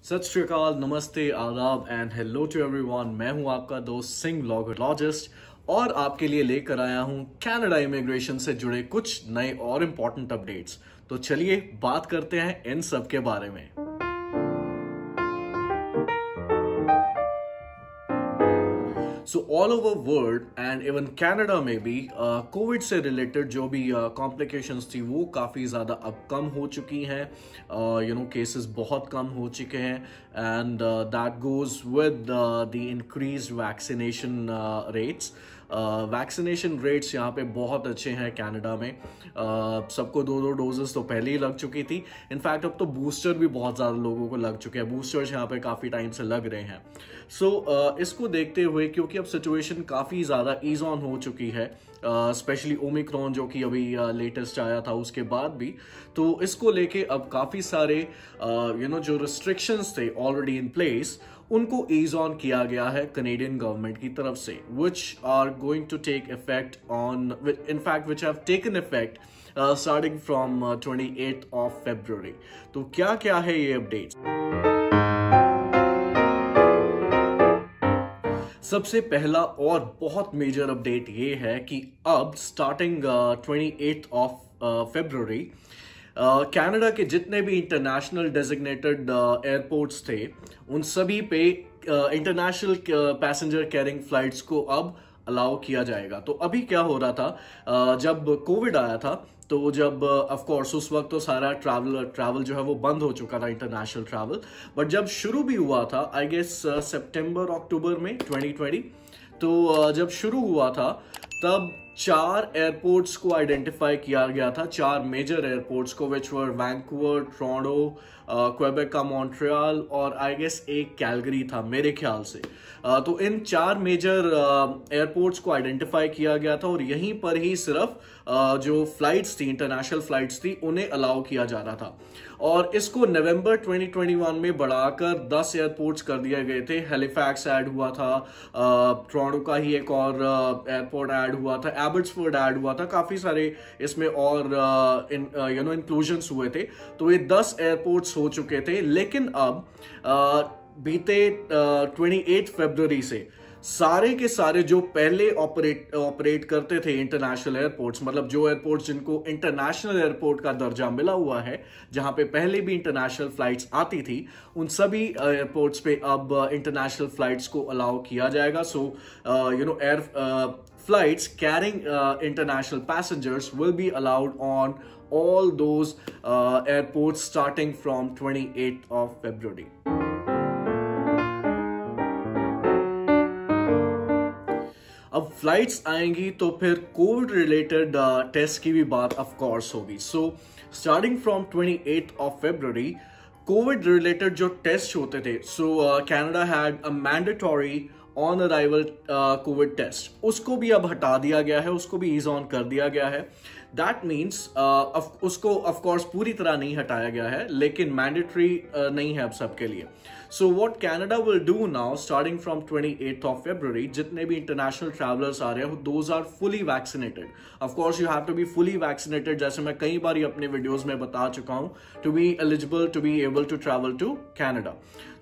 सत श्री अकाल, नमस्ते, आदाब एंड हेलो टू एवरीवन। मैं हूं आपका दोस्त सिंह व्लॉगोलॉजिस्ट और आपके लिए लेकर आया हूं कनाडा इमिग्रेशन से जुड़े कुछ नए और इम्पोर्टेंट अपडेट्स। तो चलिए बात करते हैं इन सब के बारे में। So all over world and even Canada में भी कोविड से रिलेटेड जो भी कॉम्प्लिकेशंस थी वो काफ़ी ज़्यादा अब कम हो चुकी हैं। केसेस बहुत कम हो चुके हैं and that goes with the increased vaccination rates. Vaccination rates यहाँ पे बहुत अच्छे हैं कनाडा में। सबको दो डोजेस तो पहले ही लग चुकी थी। इनफैक्ट अब तो बूस्टर भी बहुत ज़्यादा लोगों को लग चुके हैं। बूस्टर्स यहाँ पे काफ़ी टाइम से लग रहे हैं। इसको देखते हुए, क्योंकि अब सिचुएशन काफ़ी ज़्यादा ईज ऑन हो चुकी है, स्पेशली ओमिक्रॉन जो कि अभी लेटेस्ट आया था उसके बाद भी, तो इसको लेके अब काफ़ी सारे जो रिस्ट्रिक्शंस थे ऑलरेडी इन प्लेस उनको ईज ऑन किया गया है कनेडियन गवर्नमेंट की तरफ से, which are going to take effect on, in fact which have taken effect starting from 28th of February। तो क्या क्या है ये अपडेट्स? सबसे पहला और बहुत मेजर अपडेट ये है कि अब starting 28th of February Canada के जितने भी इंटरनेशनल डेजिग्नेटेड एयरपोर्ट्स थे उन सभी पे इंटरनेशनल पैसेंजर कैरिंग फ्लाइट्स को अब अलाउ किया जाएगा। तो अभी क्या हो रहा था, जब कोविड आया था तो जब ऑफ कोर्स उस वक्त तो सारा ट्रैवल जो है वो बंद हो चुका था, इंटरनेशनल ट्रैवल। बट जब शुरू भी हुआ था, आई गेस सितंबर अक्टूबर में 2020, तो जब शुरू हुआ था तब 4 एयरपोर्ट्स को आइडेंटिफाई किया गया था, 4 मेजर एयरपोर्ट्स को, विच वर वैंकूवर, टोरंटो, क्वेबेक का मॉन्ट्रियल और आई गेस एक कैलगरी था मेरे ख्याल से। तो इन 4 मेजर एयरपोर्ट्स को आइडेंटिफाई किया गया था और यहीं पर ही सिर्फ जो फ्लाइट्स थी, इंटरनेशनल फ्लाइट्स थी, उन्हें अलाउ किया जा रहा था। और इसको नवंबर 2021 में बढ़ाकर 10 एयरपोर्ट्स कर दिए गए थे। हैलिफैक्स ऐड हुआ था, टोरंटो का ही एक और एयरपोर्ट ऐड हुआ था, एबर्ट्सफोर्ड ऐड हुआ था, काफी सारे इसमें और इंक्लूजन्स हुए थे। तो ये 10 एयरपोर्ट्स हो चुके थे। लेकिन अब बीते 28 फरवरी से सारे के सारे जो पहले ऑपरेट करते थे इंटरनेशनल एयरपोर्ट्स, मतलब जो एयरपोर्ट्स जिनको इंटरनेशनल एयरपोर्ट का दर्जा मिला हुआ है, जहां पे पहले भी इंटरनेशनल फ्लाइट्स आती थी, उन सभी एयरपोर्ट्स पे अब इंटरनेशनल फ्लाइट्स को अलाउ किया जाएगा। सो air flights carrying international passengers will be allowed on all those airports starting from 28th of February. अब फ्लाइट्स आएंगी तो फिर कोविड रिलेटेड टेस्ट की भी बात ऑफ कोर्स होगी। So starting from 28th of February Covid related जो test होते थे, so Canada had a mandatory on arrival Covid test, उसको भी अब हटा दिया गया है, उसको भी ईज ऑन कर दिया गया है। दैट मीन्स उसको ऑफ कोर्स पूरी तरह नहीं हटाया गया है, लेकिन मैंडेटरी नहीं है अब सबके लिए। So what Canada will do now starting from 28th of February, जितने भी इंटरनेशनल ट्रैवलर्स आ रहे हैं those are fully vaccinated. Of course you have to be fully vaccinated, जैसे मैं कई बार अपने वीडियोस में बता चुका हूं, to be eligible to be able to travel to Canada.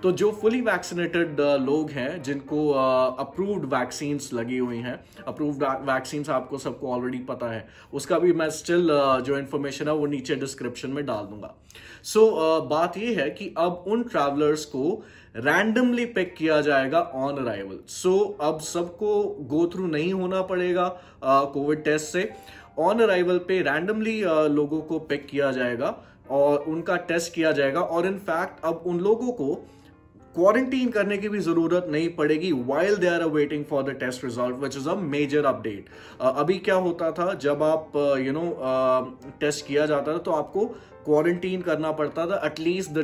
तो जो फुली वैक्सीनेटेड लोग हैं, जिनको अप्रूव्ड वैक्सीन्स लगी हुई हैं, अप्रूव्ड वैक्सीन्स आपको सबको ऑलरेडी पता है, उसका भी मैं स्टिल जो इन्फॉर्मेशन है वो नीचे डिस्क्रिप्शन में डाल दूंगा। सो बात ये है कि अब उन ट्रैवलर्स को रैंडमली पिक किया जाएगा ऑन अराइवल। सो अब सबको गो थ्रू नहीं होना पड़ेगा कोविड टेस्ट से। ऑन अराइवल पे रैंडमली लोगों को पिक किया जाएगा और उनका टेस्ट किया जाएगा। और इनफैक्ट अब उन लोगों को क्वारंटीन करने की भी जरूरत नहीं पड़ेगी while they are waiting for the test result, which is a major update। अभी क्या होता था, जब आप टेस्ट किया जाता था तो आपको क्वारंटीन करना पड़ता था at least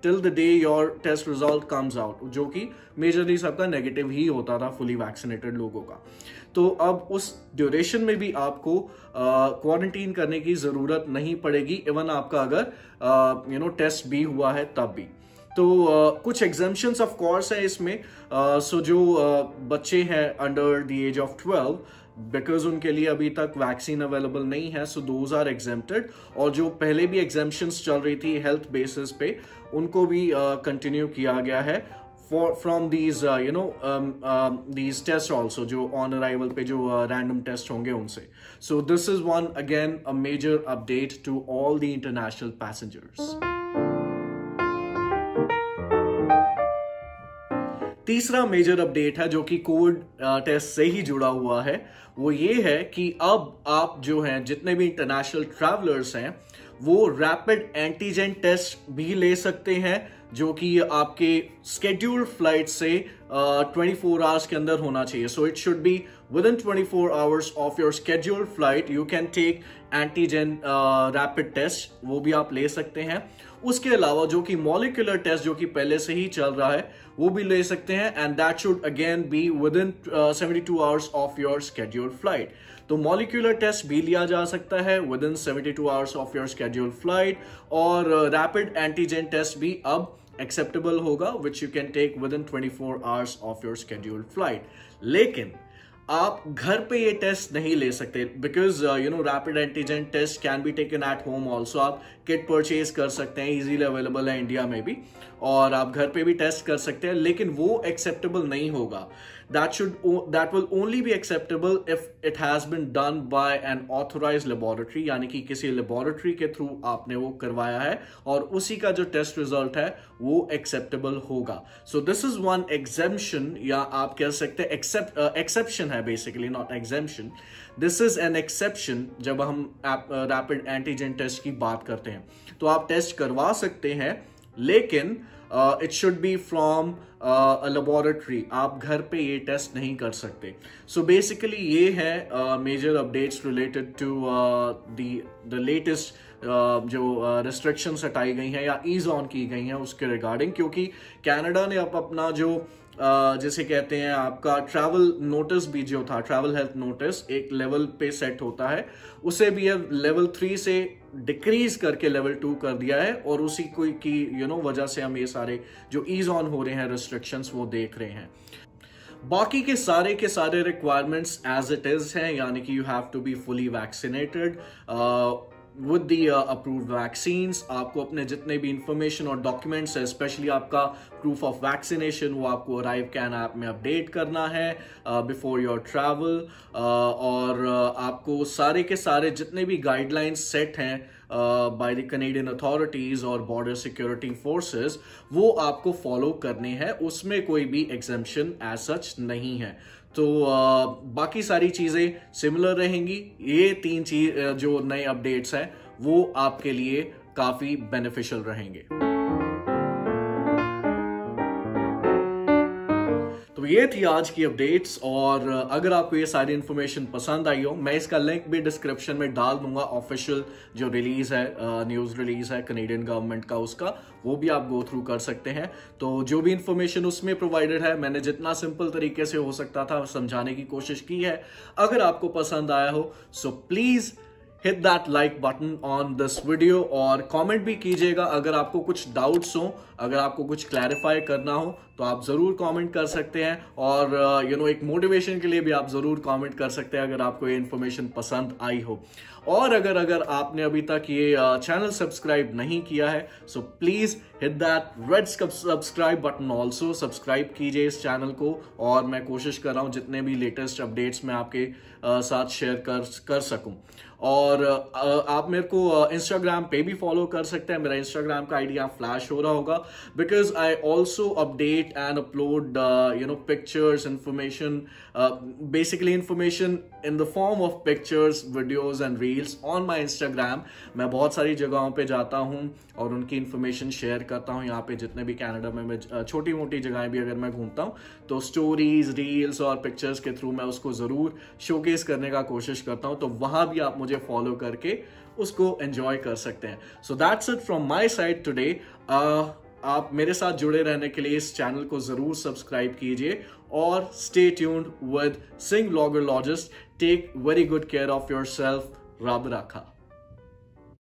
till the day your test result comes out, जो कि मेजरली सबका नेगेटिव ही होता था फुली वैक्सीनेटेड लोगों का। तो अब उस ड्यूरेशन में भी आपको क्वारंटीन करने की जरूरत नहीं पड़ेगी, इवन आपका अगर टेस्ट भी हुआ है तब भी। तो कुछ एग्जाम्पशंस ऑफ कोर्स है इसमें। सो जो बच्चे हैं under the age of 12, because उनके लिए अभी तक वैक्सीन अवेलेबल नहीं है, सो दोज आर एग्जेम्प्टेड। और जो पहले भी एग्जेम्पशंस चल रही थी हेल्थ बेसिस पे, उनको भी कंटिन्यू किया गया है from these these tests also, जो on arrival पे जो random test होंगे उनसे। So this is one again a major update to all the international passengers। तीसरा मेजर अपडेट है जो कि कोविड टेस्ट से ही जुड़ा हुआ है, वो ये है कि अब आप जो हैं जितने भी इंटरनेशनल ट्रैवलर्स हैं वो रैपिड एंटीजन टेस्ट भी ले सकते हैं, जो कि आपके स्केड्यूल्ड फ्लाइट से 24 आवर्स के अंदर होना चाहिए। So it should be within 24 hours of your scheduled flight you can take antigen rapid test, वो भी आप ले सकते हैं। उसके अलावा जो कि मॉलिक्यूलर टेस्ट जो कि पहले से ही चल रहा है वो भी ले सकते हैं, and that should again be within 72 hours of your scheduled flight. तो मॉलिक्यूलर टेस्ट भी लिया जा सकता है within 72 hours of your scheduled flight, और रैपिड एंटीजन टेस्ट भी अब एक्सेप्टेबल होगा which you can take within 24 hours of your scheduled flight. लेकिन आप घर पे ये टेस्ट नहीं ले सकते, because rapid antigen test can be taken at home also. आप किट परचेज कर सकते हैं, इजीली अवेलेबल है इंडिया में भी, और आप घर पे भी टेस्ट कर सकते हैं, लेकिन वो एक्सेप्टेबल नहीं होगा। that will only be acceptable if it has been done by an authorized laboratory, यानी कि किसी लेबोरेटरी के थ्रू आपने वो करवाया है और उसी का जो टेस्ट रिजल्ट है वो एक्सेप्टेबल होगा। So this is one exemption, या आप कह सकते हैं एक्सेप्शन है basically, not exemption. This is an exception जब हम रैपिड एंटीजन टेस्ट की बात करते हैं। तो आप टेस्ट करवा सकते हैं, लेकिन it should B from a laboratory, आप घर पे ये टेस्ट नहीं कर सकते। सो बेसिकली ये है major updates related to the latest जो रिस्ट्रिक्शंस हटाई गई हैं या ईज ऑन की गई हैं उसके रिगार्डिंग, क्योंकि कनाडा ने अब अपना जो जैसे कहते हैं आपका ट्रैवल नोटिस भी जो था, ट्रैवल हेल्थ नोटिस एक लेवल पे सेट होता है, उसे भी अब लेवल 3 से डिक्रीज करके लेवल 2 कर दिया है, और उसी की वजह से हम ये सारे जो ईज ऑन हो रहे हैं रिस्ट्रिक्शंस वो देख रहे हैं। बाकी के सारे रिक्वायरमेंट्स एज इट इज हैं, यानी कि you have to be fully vaccinated with the approved vaccines. आपको अपने जितने भी इंफॉर्मेशन और डॉक्यूमेंट्स है, स्पेशली आपका प्रूफ ऑफ वैक्सीनेशन, वो आपको अराइव कैन ऐप में अपडेट करना है बिफोर योर ट्रैवल, और आपको सारे के सारे जितने भी गाइडलाइंस सेट हैं बाय द कनेडियन अथॉरिटीज और बॉर्डर सिक्योरिटी फोर्सेस, वो आपको फॉलो करने हैं, उसमें कोई भी एग्जेम्पशन एज सच नहीं है। तो बाकी सारी चीजें सिमिलर रहेंगी। ये 3 चीज जो नए अपडेट्स हैं वो आपके लिए काफी बेनिफिशियल रहेंगे। तो ये थी आज की अपडेट्स, और अगर आपको ये सारी इंफॉर्मेशन पसंद आई हो, मैं इसका लिंक भी डिस्क्रिप्शन में डाल दूंगा। ऑफिशियल जो रिलीज है, न्यूज रिलीज है कनेडियन गवर्नमेंट का, उसका वो भी आप गो थ्रू कर सकते हैं। तो जो भी इंफॉर्मेशन उसमें प्रोवाइडेड है, मैंने जितना सिंपल तरीके से हो सकता था समझाने की कोशिश की है। अगर आपको पसंद आया हो so please hit that like button on this video, और कमेंट भी कीजिएगा अगर आपको कुछ डाउट्स हो, अगर आपको कुछ क्लैरिफाई करना हो तो आप जरूर कमेंट कर सकते हैं, और एक मोटिवेशन के लिए भी आप जरूर कमेंट कर सकते हैं अगर आपको ये इन्फॉर्मेशन पसंद आई हो। और अगर आपने अभी तक ये चैनल सब्सक्राइब नहीं किया है so please hit that red subscribe button also, subscribe कीजिए इस चैनल को, और मैं कोशिश कर रहा हूं जितने भी लेटेस्ट अपडेट्स मैं आपके साथ शेयर कर सकूं। और आप मेरे को इंस्टाग्राम पे भी फॉलो कर सकते हैं, मेरा इंस्टाग्राम का आईडी यहाँ फ्लैश हो रहा होगा, because I also update and upload pictures, information, basically information in the form of pictures, videos and reels on my Instagram. मैं बहुत सारी जगहों पे जाता हूँ और उनकी इंफॉर्मेशन शेयर करता हूँ। यहाँ पे जितने भी कनाडा में मैं छोटी मोटी जगहें भी अगर मैं घूमता हूँ तो स्टोरीज, रील्स और पिक्चर्स के थ्रू मैं उसको जरूर शोकेस करने का कोशिश करता हूँ, तो वहां भी आप मुझे फॉलो करके उसको एंजॉय कर सकते हैं। So that's it from my side today. आप मेरे साथ जुड़े रहने के लिए इस चैनल को जरूर सब्सक्राइब कीजिए, और stay tuned with Singh vlogger लॉजिस्ट। Take very good care of yourself. रब रखा।